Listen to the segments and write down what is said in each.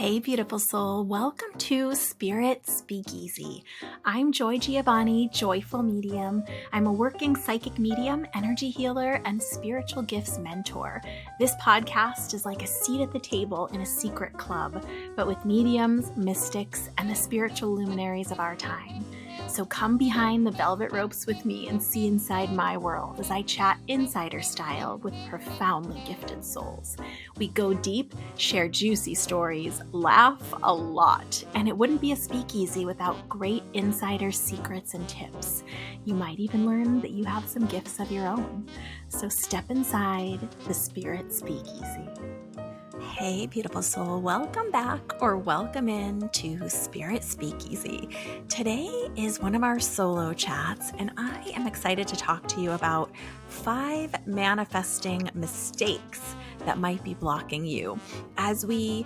Hey, beautiful soul. Welcome to Spirit Speakeasy. I'm Joy Giovanni, Joyful Medium. I'm a working psychic medium, energy healer, and spiritual gifts mentor. This podcast is like a seat at the table in a secret club, but with mediums, mystics, and the spiritual luminaries of our time. So come behind the velvet ropes with me and see inside my world as I chat insider style with profoundly gifted souls. We go deep, share juicy stories, laugh a lot, and it wouldn't be a speakeasy without great insider secrets and tips. You might even learn that you have some gifts of your own. So step inside the Spirit Speakeasy. Hey, beautiful soul, welcome back or welcome in to Spirit Speakeasy. Today is one of our solo chats, and I am excited to talk to you about 5 manifesting mistakes that might be blocking you. As we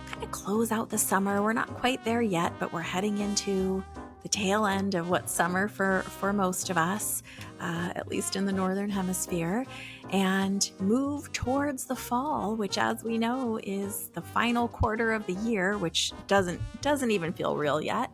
kind of close out the summer, we're not quite there yet, but we're heading into the tail end of what summer for most of us, at least in the Northern Hemisphere, and move towards the fall, which, as we know, is the final quarter of the year, which doesn't even feel real yet.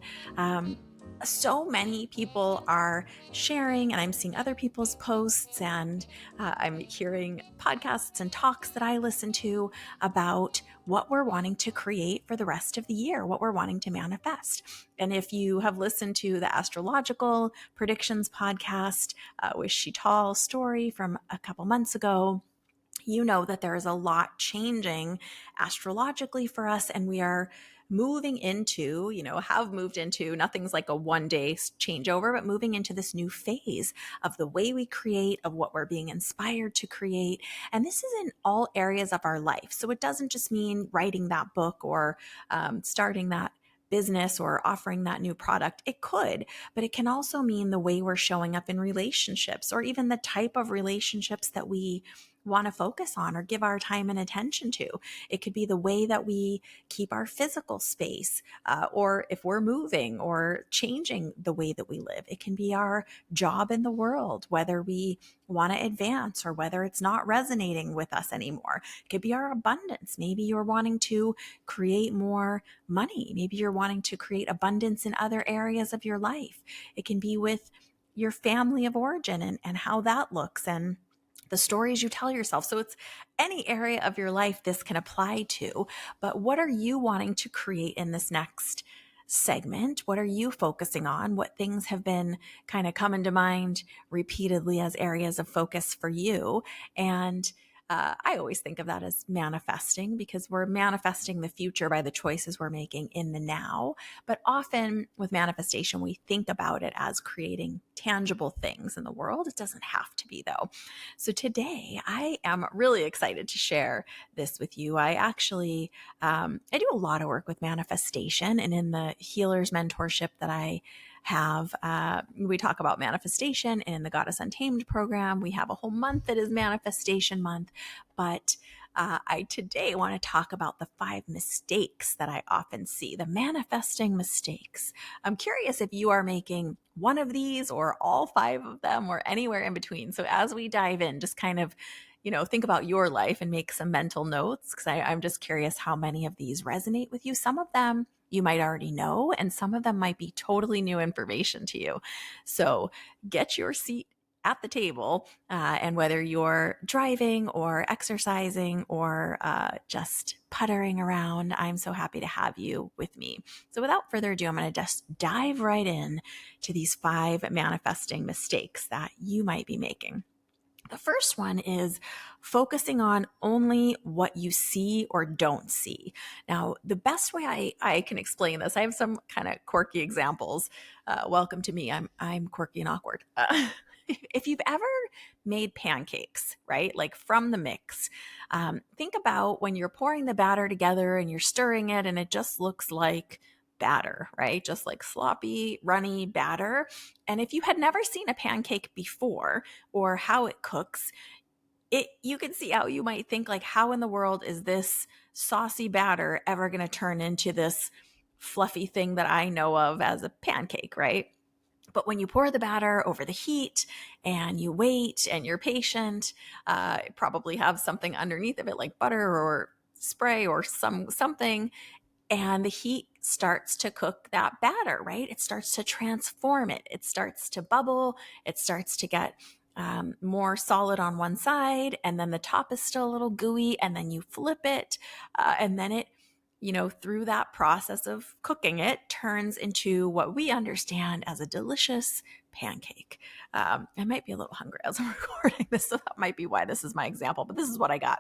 So many people are sharing, and I'm seeing other people's posts, and I'm hearing podcasts and talks that I listen to about what we're wanting to create for the rest of the year, what we're wanting to manifest. And if you have listened to the Astrological Predictions podcast with Sheetal's story from a couple months ago, you know that there is a lot changing astrologically for us, and we are moving into, have moved into, nothing's like a one-day changeover, but moving into this new phase of the way we create, of what we're being inspired to create. And this is in all areas of our life. So it doesn't just mean writing that book or starting that business or offering that new product. It could, but it can also mean the way we're showing up in relationships, or even the type of relationships that we want to focus on or give our time and attention to. It could be the way that we keep our physical space, or if we're moving or changing the way that we live. It can be our job in the world, whether we want to advance or whether it's not resonating with us anymore. It could be our abundance. Maybe you're wanting to create more money. Maybe you're wanting to create abundance in other areas of your life. It can be with your family of origin and how that looks, and the stories you tell yourself. So it's any area of your life this can apply to. But what are you wanting to create in this next segment? What are you focusing on? What things have been kind of coming to mind repeatedly as areas of focus for you? And I always think of that as manifesting, because we're manifesting the future by the choices we're making in the now. But often with manifestation, we think about it as creating tangible things in the world. It doesn't have to be, though. So today I am really excited to share this with you. I actually, I do a lot of work with manifestation, and in the healers mentorship that I have, we talk about manifestation. In the Goddess Untamed program, we have a whole month that is manifestation month. But I today want to talk about the 5 mistakes that I often see, the manifesting mistakes. I'm curious if you are making one of these or all 5 of them or anywhere in between. So as we dive in, just kind of, think about your life and make some mental notes, because I'm just curious how many of these resonate with you. Some of them you might already know, and some of them might be totally new information to you. So get your seat at the table, and whether you're driving or exercising or just puttering around, I'm so happy to have you with me. So without further ado, I'm going to just dive right in to these 5 manifesting mistakes that you might be making. The first one is focusing on only what you see or don't see. Now, the best way I can explain this, I have some kind of quirky examples. Welcome to me. I'm quirky and awkward. If you've ever made pancakes, right, like from the mix, think about when you're pouring the batter together and you're stirring it and it just looks like batter, right? Just like sloppy, runny batter. And if you had never seen a pancake before or how it cooks, you can see how you might think, like, how in the world is this saucy batter ever going to turn into this fluffy thing that I know of as a pancake, right? But when you pour the batter over the heat and you wait and you're patient, probably have something underneath of it like butter or spray or something, and the heat starts to cook that batter, right? It starts to transform it. It starts to bubble. It starts to get more solid on one side, and then the top is still a little gooey, and then you flip it, and then it, through that process of cooking it, turns into what we understand as a delicious pancake. I might be a little hungry as I'm recording this, so that might be why this is my example, but this is what I got.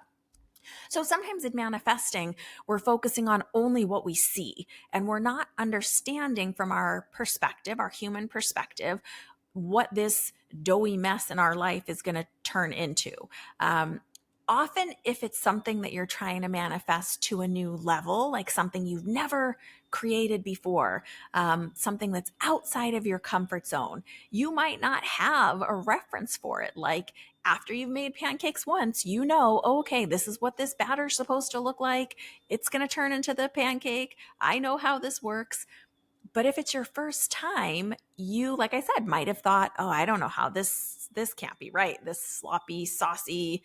So sometimes in manifesting, we're focusing on only what we see, and we're not understanding from our perspective, our human perspective, what this doughy mess in our life is going to turn into. Often, if it's something that you're trying to manifest to a new level, like something you've never created before, something that's outside of your comfort zone, you might not have a reference for it. Like after you've made pancakes once, okay, this is what this batter's supposed to look like. It's going to turn into the pancake. I know how this works. But if it's your first time, you, like I said, might have thought, oh, I don't know how this can't be right. This sloppy, saucy,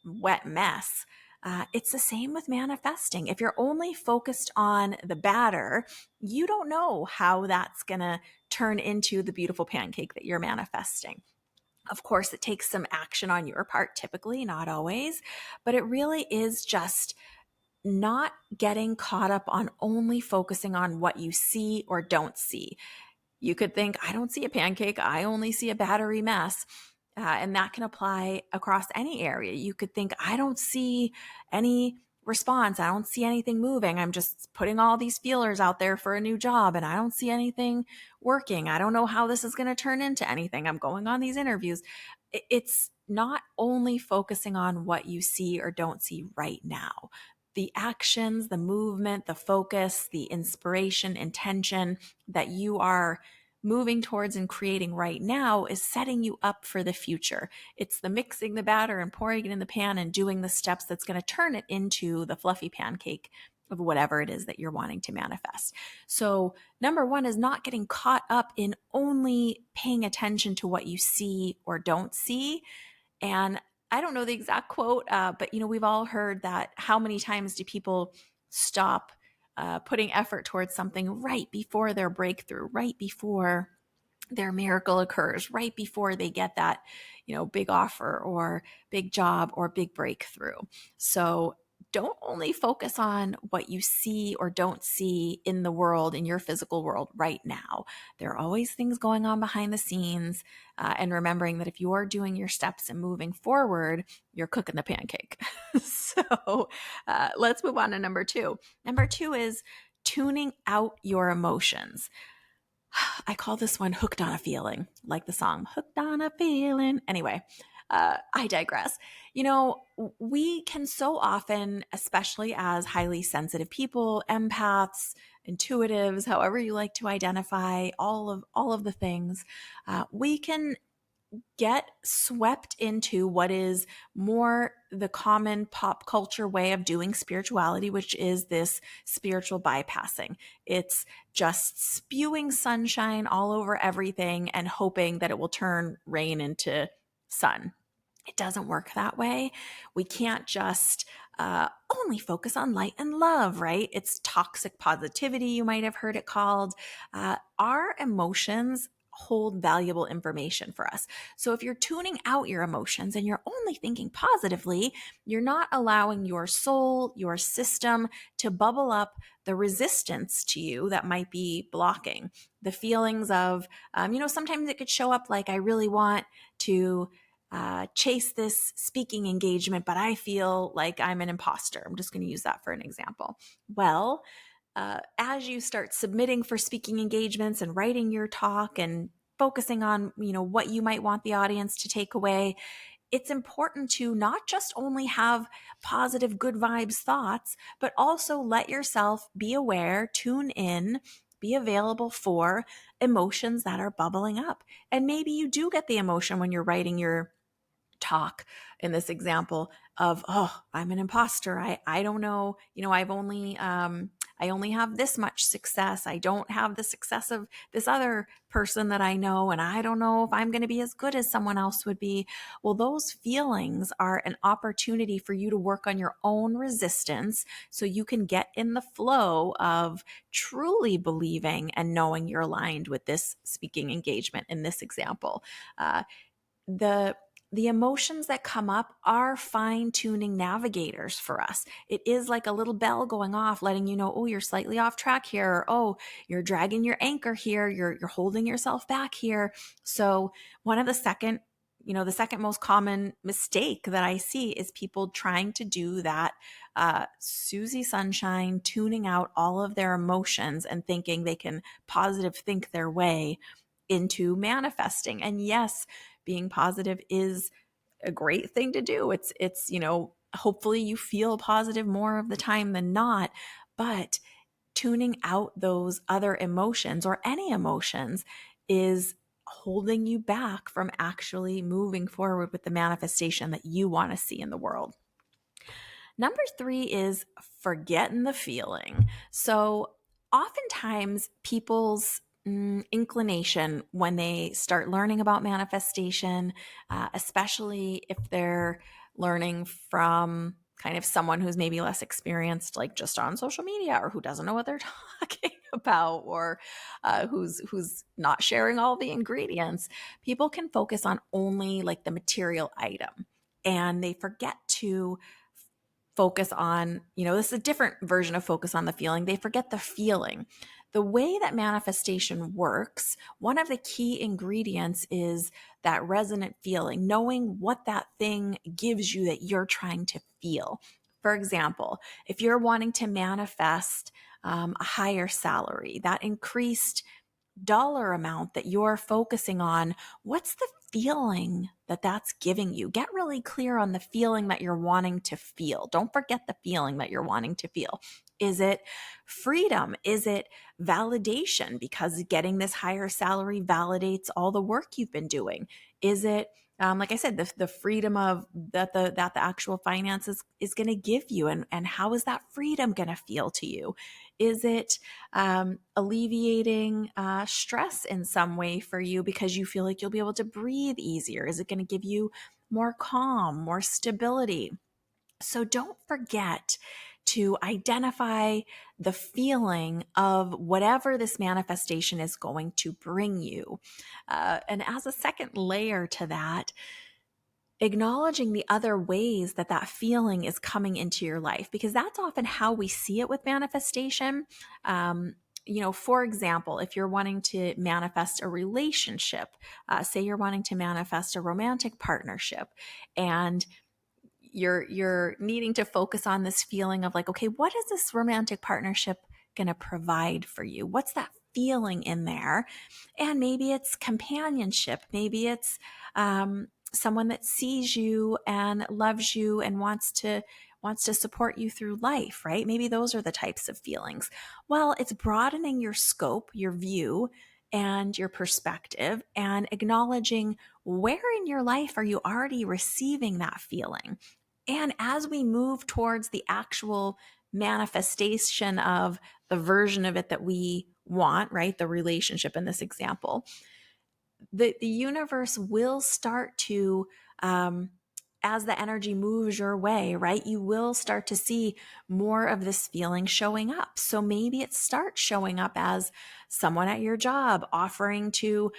wet mess. It's the same with manifesting. If you're only focused on the batter, you don't know how that's going to turn into the beautiful pancake that you're manifesting. Of course, it takes some action on your part, typically, not always, but it really is just not getting caught up on only focusing on what you see or don't see. You could think, I don't see a pancake, I only see a battery mess. And that can apply across any area. You could think, I don't see any response. I don't see anything moving. I'm just putting all these feelers out there for a new job and I don't see anything working. I don't know how this is going to turn into anything. I'm going on these interviews. It's not only focusing on what you see or don't see right now. The actions, the movement, the focus, the inspiration, intention that you are moving towards and creating right now is setting you up for the future. It's the mixing the batter and pouring it in the pan and doing the steps that's going to turn it into the fluffy pancake of whatever it is that you're wanting to manifest. So number one is not getting caught up in only paying attention to what you see or don't see. And I don't know the exact quote, but we've all heard that. How many times do people stop putting effort towards something right before their breakthrough, right before their miracle occurs, right before they get that, big offer or big job or big breakthrough? So don't only focus on what you see or don't see in the world, in your physical world right now. There are always things going on behind the scenes. And remembering that if you are doing your steps and moving forward, you're cooking the pancake. So let's move on to number two. Number two is tuning out your emotions. I call this one Hooked on a Feeling, like the song Hooked on a Feeling. Anyway, I digress. We can so often, especially as highly sensitive people, empaths, intuitives, however you like to identify all of the things, we can get swept into what is more the common pop culture way of doing spirituality, which is this spiritual bypassing. It's just spewing sunshine all over everything and hoping that it will turn rain into sun. It doesn't work that way. We can't just only focus on light and love, right? It's toxic positivity, you might have heard it called. Our emotions hold valuable information for us. So if you're tuning out your emotions and you're only thinking positively, you're not allowing your soul, your system to bubble up the resistance to you that might be blocking the feelings of, sometimes it could show up like, I really want to chase this speaking engagement, but I feel like I'm an imposter. I'm just going to use that for an example. Well, as you start submitting for speaking engagements and writing your talk and focusing on, what you might want the audience to take away, it's important to not just only have positive, good vibes thoughts, but also let yourself be aware, tune in, be available for emotions that are bubbling up. And maybe you do get the emotion when you're writing your talk in this example of, oh, I'm an imposter. I don't know. I've only I only have this much success. I don't have the success of this other person that I know, and I don't know if I'm going to be as good as someone else would be. Well, those feelings are an opportunity for you to work on your own resistance so you can get in the flow of truly believing and knowing you're aligned with this speaking engagement in this example. The the emotions that come up are fine-tuning navigators for us. It is like a little bell going off, letting you know, oh, you're slightly off track here. Or, oh, you're dragging your anchor here. You're holding yourself back here. So one of the second most common mistake that I see is people trying to do that Susie Sunshine, tuning out all of their emotions and thinking they can positive think their way into manifesting. And yes, being positive is a great thing to do. It's hopefully you feel positive more of the time than not, but tuning out those other emotions or any emotions is holding you back from actually moving forward with the manifestation that you want to see in the world. Number 3 is forgetting the feeling. So oftentimes people's inclination when they start learning about manifestation, especially if they're learning from kind of someone who's maybe less experienced, like just on social media, or who doesn't know what they're talking about, or who's not sharing all the ingredients, people can focus on only like the material item, and they forget to focus on, this is a different version of focus on the feeling. They forget the feeling. The way that manifestation works, one of the key ingredients is that resonant feeling, knowing what that thing gives you that you're trying to feel. For example, if you're wanting to manifest a higher salary, that increased dollar amount that you're focusing on, what's the feeling that that's giving you? Get really clear on the feeling that you're wanting to feel. Don't forget the feeling that you're wanting to feel. Is it freedom? Is it validation because getting this higher salary validates all the work you've been doing? Is it like I said, the freedom of that the actual finances is going to give you, and how is that freedom going to feel to you? Is it alleviating stress in some way for you because you feel like you'll be able to breathe easier? Is it going to give you more calm, more stability? So don't forget to identify the feeling of whatever this manifestation is going to bring you. And as a second layer to that, acknowledging the other ways that that feeling is coming into your life, because that's often how we see it with manifestation. For example, if you're wanting to manifest a relationship, say you're wanting to manifest a romantic partnership, and you're needing to focus on this feeling of like, okay, what is this romantic partnership going to provide for you? What's that feeling in there? And maybe it's companionship. Maybe it's someone that sees you and loves you and wants to support you through life, right? Maybe those are the types of feelings. Well, it's broadening your scope, your view, and your perspective, and acknowledging where in your life are you already receiving that feeling. And as we move towards the actual manifestation of the version of it that we want, right? The relationship in this example, the universe will start to, as the energy moves your way, right? You will start to see more of this feeling showing up. So maybe it starts showing up as someone at your job offering to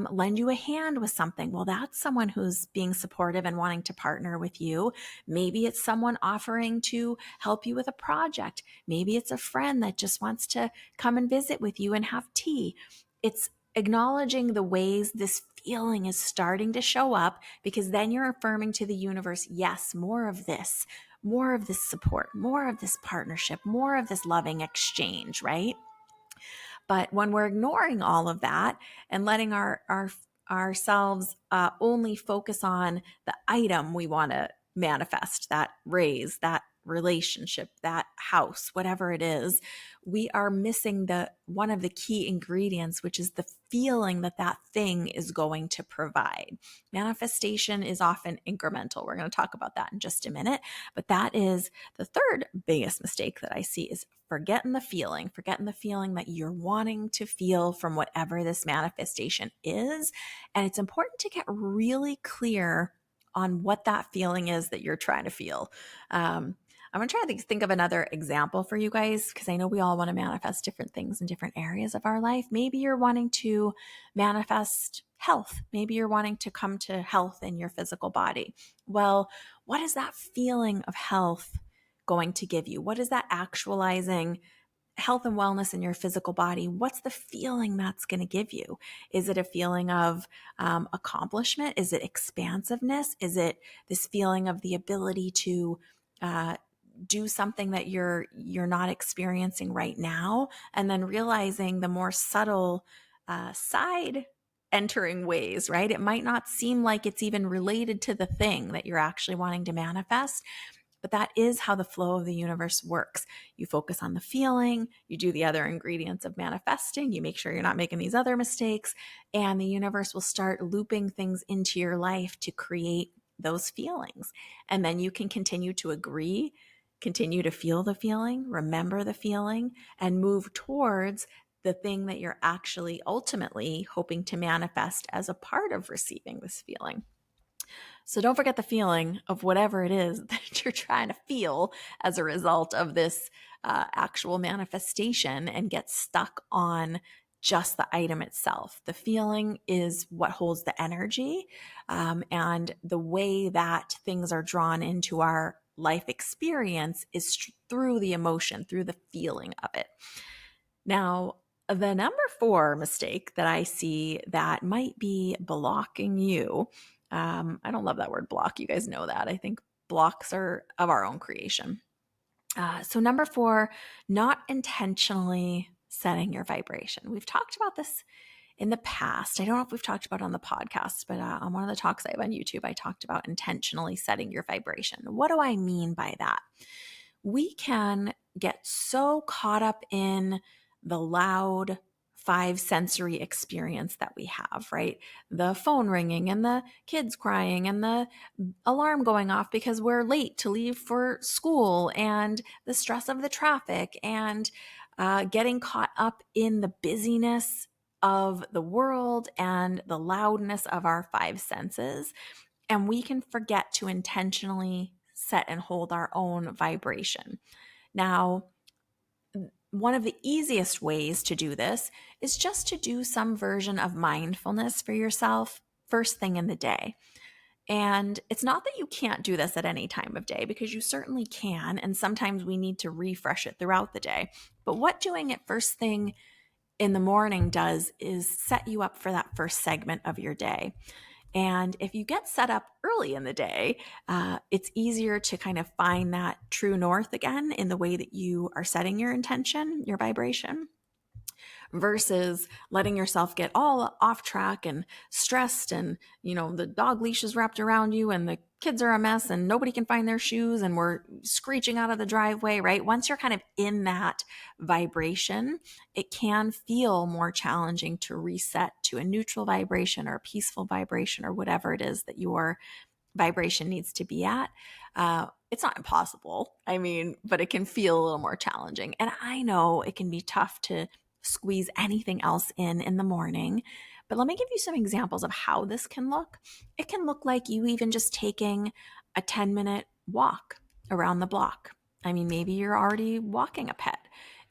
lend you a hand with something. Well, that's someone who's being supportive and wanting to partner with you. Maybe it's someone offering to help you with a project. Maybe it's a friend that just wants to come and visit with you and have tea. It's acknowledging the ways this feeling is starting to show up, because then you're affirming to the universe, yes, more of this support, more of this partnership, more of this loving exchange, right? But when we're ignoring all of that and letting ourselves only focus on the item we want to manifest, that raise, that relationship, that house, whatever it is, we are missing one of the key ingredients, which is the feeling that that thing is going to provide. Manifestation is often incremental. We're going to talk about that in just a minute, but that is the third biggest mistake that I see is forgetting the feeling that you're wanting to feel from whatever this manifestation is. And it's important to get really clear on what that feeling is that you're trying to feel. I'm going to try to think of another example for you guys, because I know we all want to manifest different things in different areas of our life. Maybe you're wanting to manifest health. Maybe you're wanting to come to health in your physical body. Well, what is that feeling of health going to give you? What is that actualizing health and wellness in your physical body? What's the feeling that's going to give you? Is it a feeling of accomplishment? Is it expansiveness? Is it this feeling of the ability to do something that you're not experiencing right now, and then realizing the more subtle side entering ways, right? It might not seem like it's even related to the thing that you're actually wanting to manifest, but that is how the flow of the universe works. You focus on the feeling, you do the other ingredients of manifesting, you make sure you're not making these other mistakes, and the universe will start looping things into your life to create those feelings. And then you can continue to agree, continue to feel the feeling, remember the feeling, and move towards the thing that you're actually ultimately hoping to manifest as a part of receiving this feeling. So don't forget the feeling of whatever it is that you're trying to feel as a result of this actual manifestation, and get stuck on just the item itself. The feeling is what holds the energy, and the way that things are drawn into our life experience is through the emotion, through the feeling of it. Now, the number 4 mistake that I see that might be blocking you. I don't love that word block. You guys know that. I think blocks are of our own creation. So number 4, not intentionally setting your vibration. We've talked about this in the past. I don't know if we've talked about it on the podcast, but on one of the talks I have on YouTube, I talked about intentionally setting your vibration. What do I mean by that? We can get so caught up in the loud 5 sensory experience that we have, right? The phone ringing and the kids crying and the alarm going off because we're late to leave for school, and the stress of the traffic, and getting caught up in the busyness of the world and the loudness of our 5 senses. And we can forget to intentionally set and hold our own vibration. Now, one of the easiest ways to do this is just to do some version of mindfulness for yourself first thing in the day. And it's not that you can't do this at any time of day, because you certainly can. And sometimes we need to refresh it throughout the day. But what doing it first thing in the morning does is set you up for that first segment of your day. And if you get set up early in the day, it's easier to kind of find that true north again in the way that you are setting your intention, your vibration, versus letting yourself get all off track and stressed, and the dog leash is wrapped around you and the kids are a mess and nobody can find their shoes and we're screeching out of the driveway, right? Once you're kind of in that vibration, it can feel more challenging to reset to a neutral vibration or a peaceful vibration, or whatever it is that your vibration needs to be at. It's not impossible, but it can feel a little more challenging. And I know it can be tough to squeeze anything else in the morning. But let me give you some examples of how this can look. It can look like you even just taking a 10-minute walk around the block. Maybe you're already walking a pet.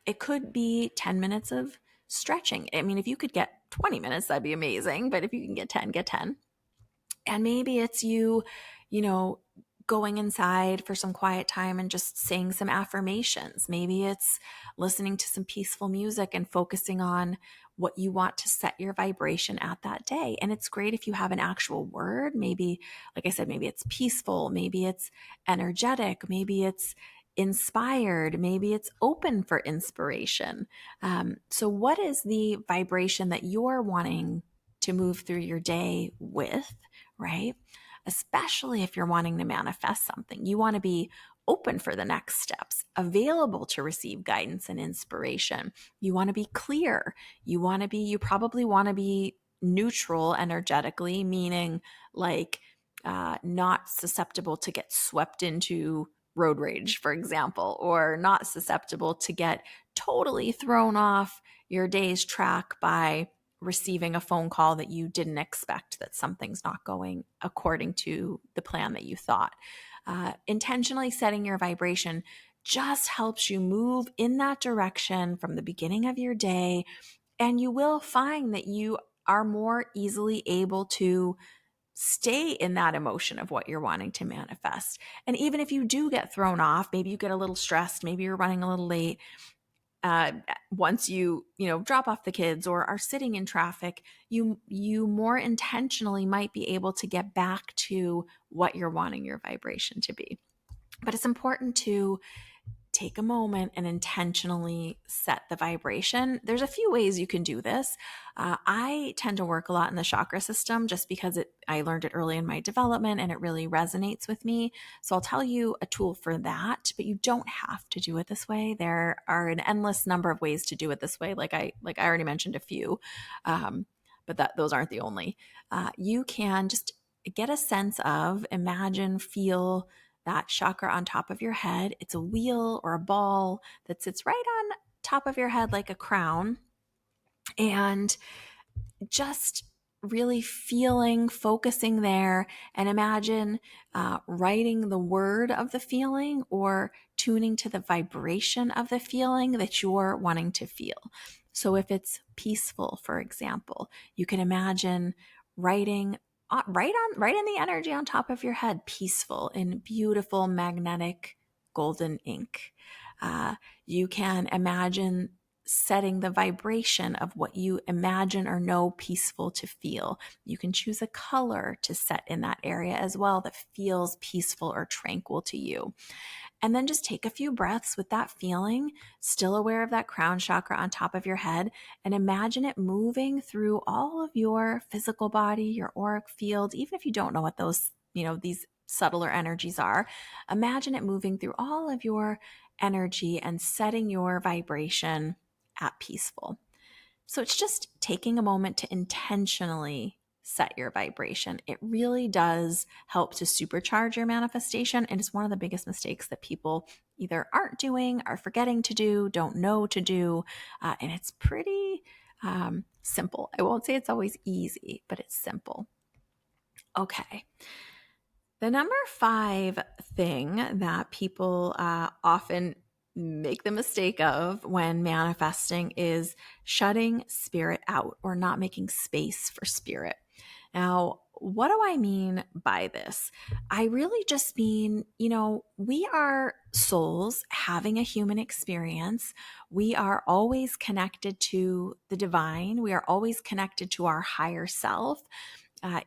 It could be 10 minutes of stretching. If you could get 20 minutes, that'd be amazing. But if you can get 10, get 10. And maybe it's you going inside for some quiet time and just saying some affirmations. Maybe it's listening to some peaceful music and focusing on what you want to set your vibration at that day. And it's great if you have an actual word. Maybe, like I said, maybe it's peaceful, maybe it's energetic, maybe it's inspired, maybe it's open for inspiration. So what is the vibration that you're wanting to move through your day with, right? Especially if you're wanting to manifest something. You want to be open for the next steps, available to receive guidance and inspiration. You want to be clear. You probably want to be neutral energetically, meaning like not susceptible to get swept into road rage, for example, or not susceptible to get totally thrown off your day's track by receiving a phone call that you didn't expect, that something's not going according to the plan that you thought. Intentionally setting your vibration just helps you move in that direction from the beginning of your day, and you will find that you are more easily able to stay in that emotion of what you're wanting to manifest. And even if you do get thrown off, maybe you get a little stressed, maybe you're running a little late, once you drop off the kids or are sitting in traffic, you more intentionally might be able to get back to what you're wanting your vibration to be. But it's important to take a moment and intentionally set the vibration. There's a few ways you can do this. I tend to work a lot in the chakra system just because I learned it early in my development and it really resonates with me. So I'll tell you a tool for that, but you don't have to do it this way. There are an endless number of ways to do it this way. Like I already mentioned a few, but those aren't the only. You can just get a sense of, imagine, feel that chakra on top of your head. It's a wheel or a ball that sits right on top of your head like a crown. And just really focusing there, and imagine writing the word of the feeling or tuning to the vibration of the feeling that you're wanting to feel. So if it's peaceful, for example, you can imagine writing right in the energy on top of your head, peaceful, in beautiful magnetic golden ink. You can imagine setting the vibration of what you imagine or know peaceful to feel. You can choose a color to set in that area as well that feels peaceful or tranquil to you. And then just take a few breaths with that feeling, still aware of that crown chakra on top of your head, and imagine it moving through all of your physical body, your auric field. Even if you don't know what those, these subtler energies are, imagine it moving through all of your energy and setting your vibration at peaceful. So it's just taking a moment to intentionally set your vibration. It really does help to supercharge your manifestation. And it's one of the biggest mistakes that people either aren't doing, are forgetting to do, don't know to do. And it's pretty simple. I won't say it's always easy, but it's simple. Okay. The number 5 thing that people often make the mistake of when manifesting is shutting spirit out or not making space for spirit. Now, what do I mean by this? I really just mean, we are souls having a human experience. We are always connected to the divine. We are always connected to our higher self.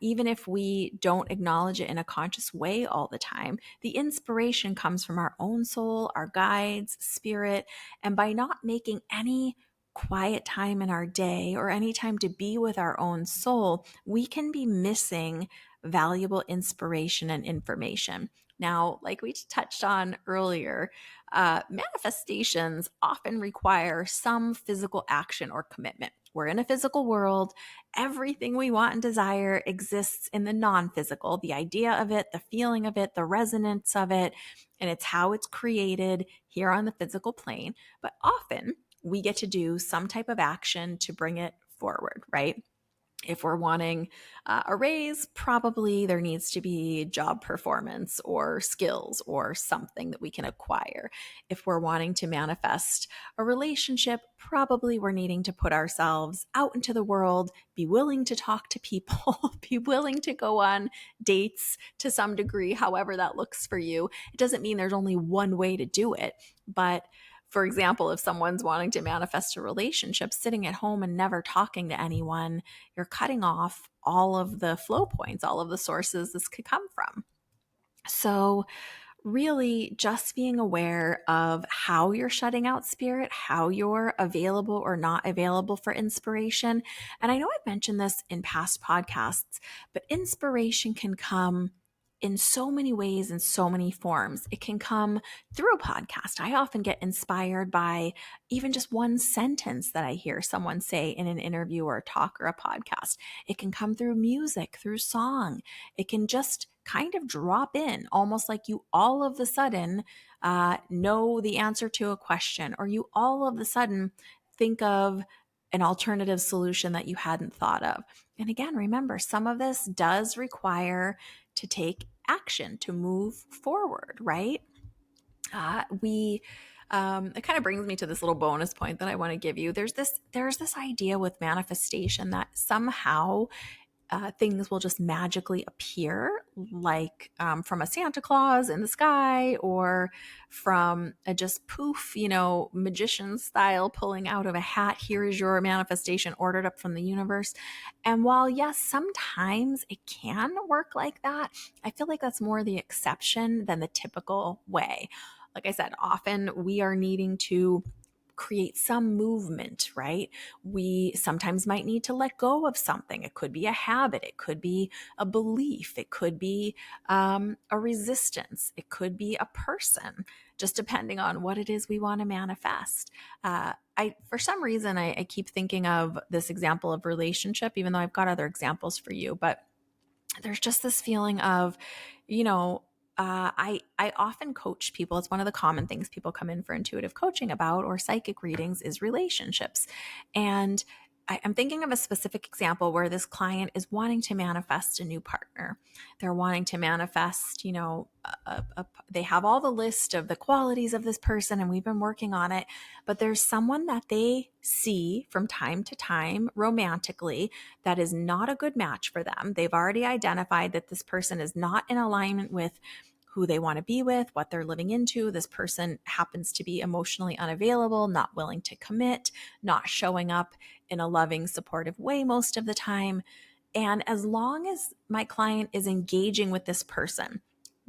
Even if we don't acknowledge it in a conscious way all the time, the inspiration comes from our own soul, our guides, spirit. And by not making any quiet time in our day or any time to be with our own soul, we can be missing valuable inspiration and information. Now, like we touched on earlier, manifestations often require some physical action or commitment. We're in a physical world. Everything we want and desire exists in the non-physical, the idea of it, the feeling of it, the resonance of it, and it's how it's created here on the physical plane. But often we get to do some type of action to bring it forward, right? If we're wanting a raise, probably there needs to be job performance or skills or something that we can acquire. If we're wanting to manifest a relationship, probably we're needing to put ourselves out into the world, be willing to talk to people, be willing to go on dates to some degree, however that looks for you. It doesn't mean there's only one way to do it, but for example, if someone's wanting to manifest a relationship, sitting at home and never talking to anyone, you're cutting off all of the flow points, all of the sources this could come from. So really just being aware of how you're shutting out spirit, how you're available or not available for inspiration. And I know I've mentioned this in past podcasts, but inspiration can come in so many ways, in so many forms. It can come through a podcast. I often get inspired by even just one sentence that I hear someone say in an interview or a talk or a podcast. It can come through music, through song. It can just kind of drop in, almost like you all of a sudden know the answer to a question, or you all of a sudden think of an alternative solution that you hadn't thought of. And again, remember, some of this does require to take action, to move forward, right? It kind of brings me to this little bonus point that I want to give you. There's this idea with manifestation that somehow things will just magically appear, like from a Santa Claus in the sky, or from a just poof, magician style pulling out of a hat. Here is your manifestation ordered up from the universe. And while, yes, sometimes it can work like that, I feel like that's more the exception than the typical way. Like I said, often we are needing to create some movement, right? We sometimes might need to let go of something. It could be a habit. It could be a belief. It could be a resistance. It could be a person, just depending on what it is we want to manifest. For some reason, I keep thinking of this example of relationship, even though I've got other examples for you, but there's just this feeling of, I often coach people. It's one of the common things people come in for intuitive coaching about, or psychic readings, is relationships. And I'm thinking of a specific example where this client is wanting to manifest a new partner. They're wanting to manifest, they have all the list of the qualities of this person, and we've been working on it, but there's someone that they see from time to time romantically that is not a good match for them. They've already identified that this person is not in alignment with who they want to be with, what they're living into. This person happens to be emotionally unavailable, not willing to commit, not showing up in a loving, supportive way most of the time. And as long as my client is engaging with this person,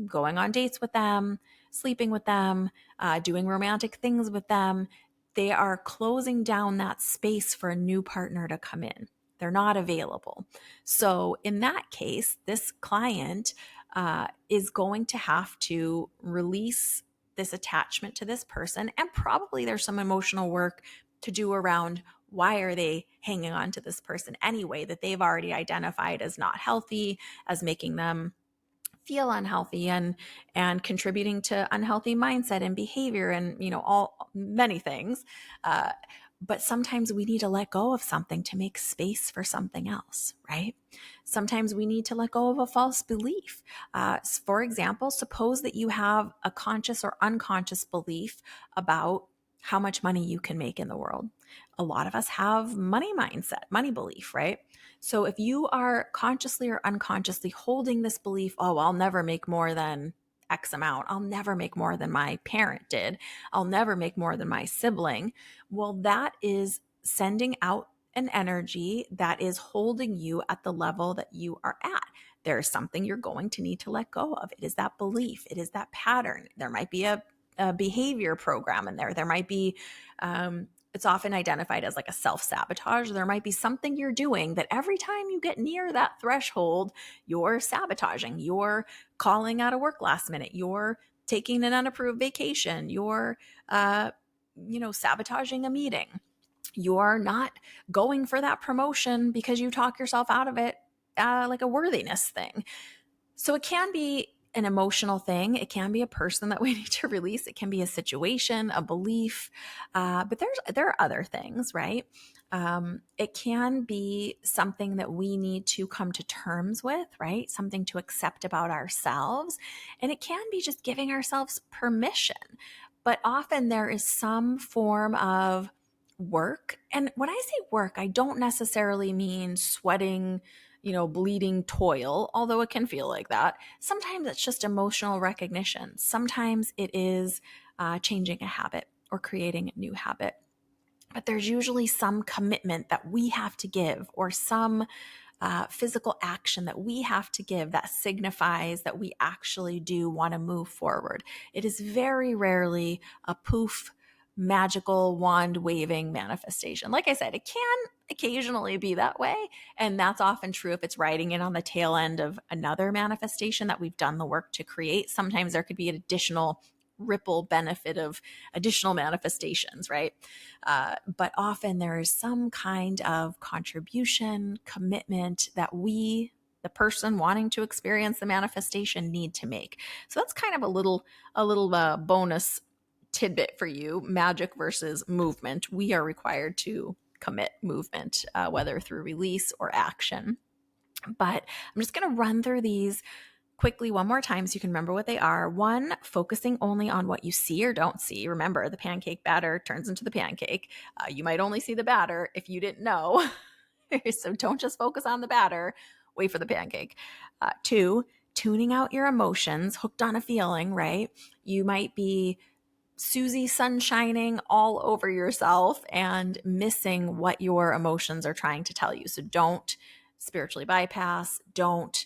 going on dates with them, sleeping with them, doing romantic things with them, they are closing down that space for a new partner to come in. They're not available. So in that case, this client is going to have to release this attachment to this person. And probably there's some emotional work to do around why are they hanging on to this person anyway, that they've already identified as not healthy, as making them feel unhealthy, and contributing to unhealthy mindset and behavior, and many things. But sometimes we need to let go of something to make space for something else, right? Sometimes we need to let go of a false belief. For example, suppose that you have a conscious or unconscious belief about how much money you can make in the world. A lot of us have money mindset, money belief, right? So if you are consciously or unconsciously holding this belief, oh, I'll never make more than X amount. I'll never make more than my parent did. I'll never make more than my sibling. Well, that is sending out an energy that is holding you at the level that you are at. There is something you're going to need to let go of. It is that belief. It is that pattern. There might be a behavior program in there. There might be, it's often identified as like a self-sabotage. There might be something you're doing that every time you get near that threshold, you're sabotaging. You're calling out of work last minute. You're taking an unapproved vacation. You're, sabotaging a meeting. You're not going for that promotion because you talk yourself out of it, like a worthiness thing. So it can be an emotional thing. It can be a person that we need to release. It can be a situation, a belief, but there are other things, right? It can be something that we need to come to terms with, right? Something to accept about ourselves. And it can be just giving ourselves permission. But often there is some form of work. And when I say work, I don't necessarily mean sweating, bleeding toil, although it can feel like that. Sometimes it's just emotional recognition. Sometimes it is changing a habit or creating a new habit. But there's usually some commitment that we have to give, or some physical action that we have to give that signifies that we actually do want to move forward. It is very rarely a poof, magical wand waving manifestation. Like I said, it can occasionally be that way. And that's often true if it's riding in on the tail end of another manifestation that we've done the work to create. Sometimes there could be an additional ripple benefit of additional manifestations, right? But often there is some kind of contribution, commitment that we, the person wanting to experience the manifestation, need to make. So that's kind of a little bonus tidbit for you. Magic versus movement. We are required to commit movement, whether through release or action. But I'm just going to run through these quickly one more time so you can remember what they are. One, focusing only on what you see or don't see. Remember, the pancake batter turns into the pancake. You might only see the batter if you didn't know. So don't just focus on the batter. Wait for the pancake. Two, tuning out your emotions, hooked on a feeling, right? You might be Susie sunshining all over yourself and missing what your emotions are trying to tell you. So don't spiritually bypass. Don't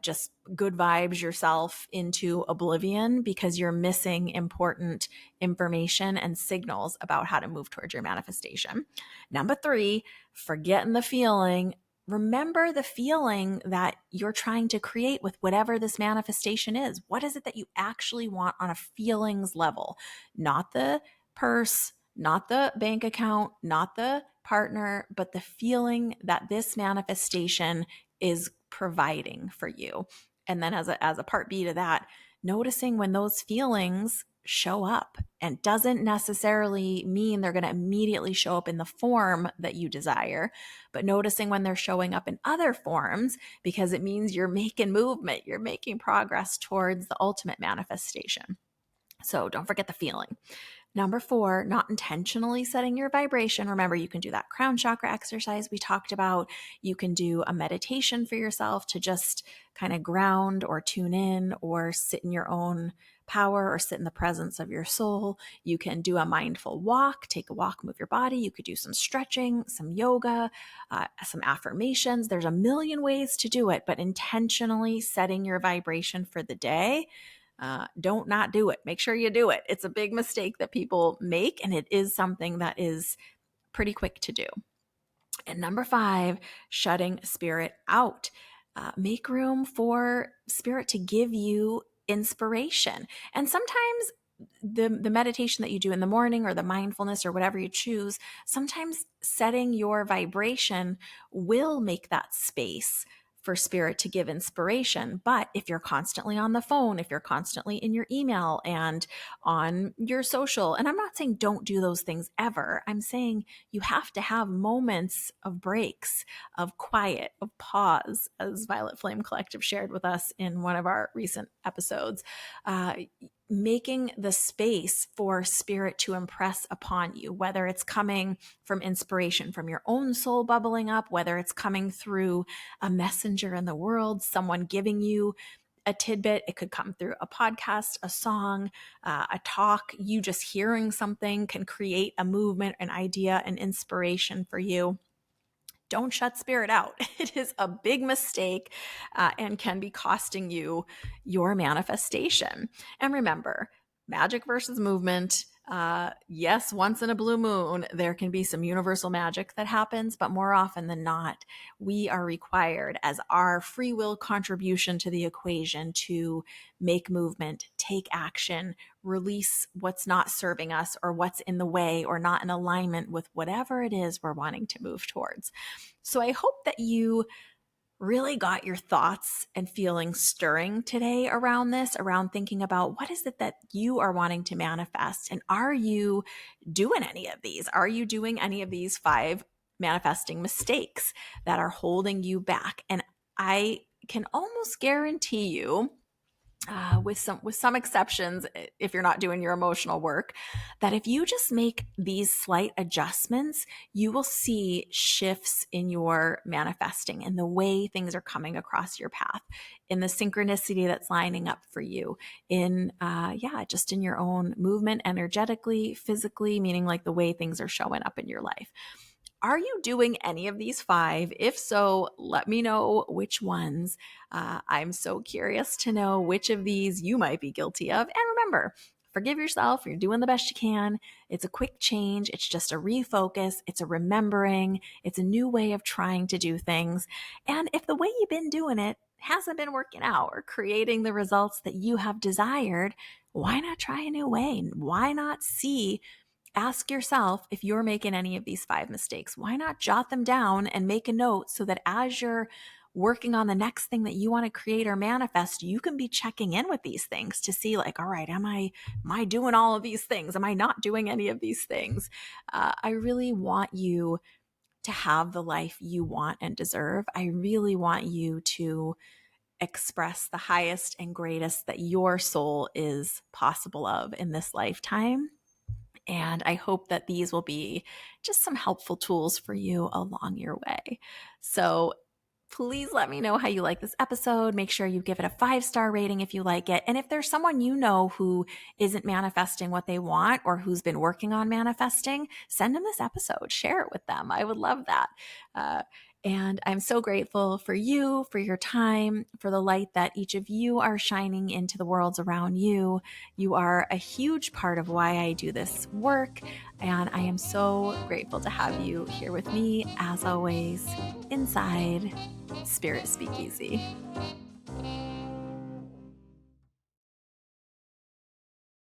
just good vibes yourself into oblivion because you're missing important information and signals about how to move towards your manifestation. Number three, forgetting the feeling. Remember the feeling that you're trying to create with whatever this manifestation is. What is it that you actually want on a feelings level? Not the purse, not the bank account, not the partner, but the feeling that this manifestation is providing for you. And then as a part B to that, noticing when those feelings show up, and doesn't necessarily mean they're going to immediately show up in the form that you desire, but noticing when they're showing up in other forms, because it means you're making movement, you're making progress towards the ultimate manifestation. So don't forget the feeling. Number four, not intentionally setting your vibration. Remember, you can do that crown chakra exercise we talked about. You can do a meditation for yourself to just kind of ground or tune in or sit in your own power or sit in the presence of your soul. You can do a mindful walk, take a walk, move your body. You could do some stretching, some yoga, some affirmations. There's a million ways to do it, but intentionally setting your vibration for the day. Don't not do it. Make sure you do it. It's a big mistake that people make, and it is something that is pretty quick to do. And number five, shutting spirit out. Make room for spirit to give you inspiration. And sometimes the meditation that you do in the morning or the mindfulness or whatever you choose, sometimes setting your vibration will make that space for spirit to give inspiration. But if you're constantly on the phone, if you're constantly in your email and on your social, and I'm not saying don't do those things ever, I'm saying you have to have moments of breaks, of quiet, of pause, as Violet Flame Collective shared with us in one of our recent episodes. Making the space for spirit to impress upon you, whether it's coming from inspiration from your own soul bubbling up, whether it's coming through a messenger in the world, someone giving you a tidbit. It could come through a podcast, a song, a talk. You just hearing something can create a movement, an idea, an inspiration for you. Don't shut spirit out. It is a big mistake and can be costing you your manifestation. And remember, magic versus movement. Yes, once in a blue moon, there can be some universal magic that happens, but more often than not, we are required as our free will contribution to the equation to make movement, take action, release what's not serving us or what's in the way or not in alignment with whatever it is we're wanting to move towards. So I hope that you really got your thoughts and feelings stirring today around this, around thinking about what is it that you are wanting to manifest? And are you doing any of these? Are you doing any of these 5 manifesting mistakes that are holding you back? And I can almost guarantee you, with some exceptions, if you're not doing your emotional work, that if you just make these slight adjustments, you will see shifts in your manifesting and the way things are coming across your path, in the synchronicity that's lining up for you, in just in your own movement, energetically, physically, meaning like the way things are showing up in your life. Are you doing any of these 5? If so, let me know which ones. I'm so curious to know which of these you might be guilty of. And remember, forgive yourself. You're doing the best you can. It's a quick change. It's just a refocus. It's a remembering. It's a new way of trying to do things. And if the way you've been doing it hasn't been working out or creating the results that you have desired, why not try a new way? Why not ask yourself if you're making any of these 5 mistakes. Why not jot them down and make a note so that as you're working on the next thing that you want to create or manifest, you can be checking in with these things to see like, all right, am I doing all of these things? Am I not doing any of these things? I really want you to have the life you want and deserve. I really want you to express the highest and greatest that your soul is possible of in this lifetime. And I hope that these will be just some helpful tools for you along your way. So please let me know how you like this episode. Make sure you give it a 5-star rating if you like it. And if there's someone you know who isn't manifesting what they want or who's been working on manifesting, send them this episode. Share it with them. I would love that. And I'm so grateful for you, for your time, for the light that each of you are shining into the worlds around you. You are a huge part of why I do this work. And I am so grateful to have you here with me, as always, inside Spirit Speakeasy.